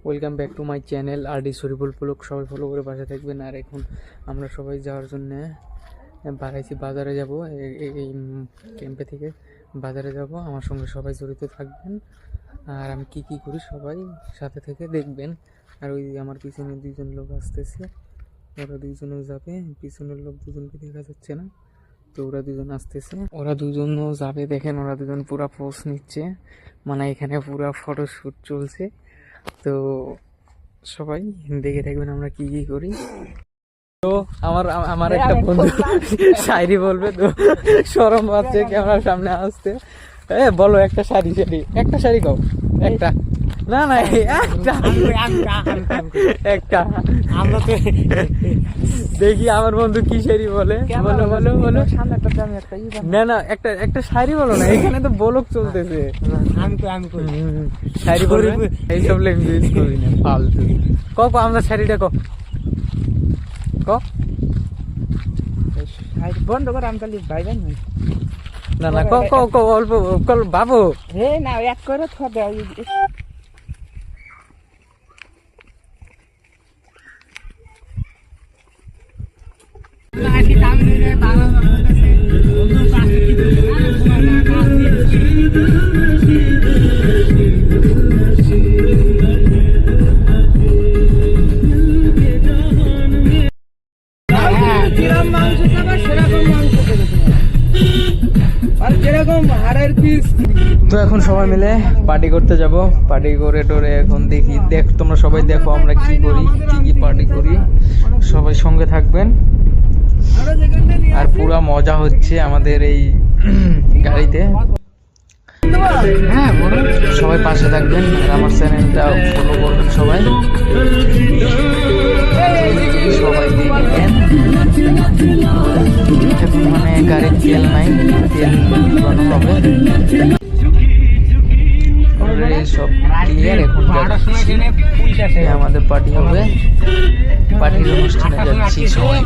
Welcome back to my channel RD Shariful blog. সবাই follow করে পাশে থাকবেন। আর এখন আমরা সবাই যাওয়ার জন্য বাড়াইছি, বাজারে যাব। এই ক্যাম্পে থেকে বাজারে যাব, আমার সঙ্গে সবাই জড়িত থাকবেন। আর আমি কি কি করি সবাই সাথে থেকে দেখবেন। আর ওই আমার পিছনে দুইজন লোক আসতেছে, ওরা দুইজনেও যাবে। পিছনের লোক দুজনকে দেখা যাচ্ছে না, তো ওরা দুজন আসতেছে, ওরা দুজনও যাবে। দেখেন ওরা দুজন পুরা পোজ নিচ্ছে, মানে এখানে পুরা ফটোশ্যুট চলছে। তো সবাই দেখে থাকবেন আমরা কি কি করি। তো আমার একটা বন্ধু শায়রি বলবে, তো শরম পাচ্ছে ক্যামেরার সামনে আসতে। বলো একটা একটা শাড়ি কও, একটা না না একটা আমরা তো দেখি আমার বন্ধু কি শাড়ি বলে। বলো বলো বলো না না একটা শাড়ি বলো না, এখানে তো বলক চলতেছে। শাড়ি বলবে, এইসব ল্যাঙ্গুয়েজ করি না ফালতু। ক আমরা শাড়িটা ক বন্ধ করে আমি তাহলে ভাই ভাই না না ক অল্প বাবু হে না এক করে থবে। তো এখন সবাই মিলে পার্টি করতে যাব। পার্টি করে টোরে এখন দেখি, তোমরা সবাই দেখো আমরা কি করি, কি কি পার্টি করি। সবাই সঙ্গে থাকবেন। আর পুরা মজা হচ্ছে আমাদের এই গাড়িতে। হ্যাঁ সবাই পাশে থাকবেন, আর আমার চ্যানেলটা ফলো করবেন সবাই। সবাই দেখবেন। মানে গাড়ির তেল নাই, তেল বানানো হবে। সব ক্লিয়ার। এখন যাচ্ছি, আমাদের পার্টি হবে, পার্টির অনুষ্ঠানে যাচ্ছি সবাই।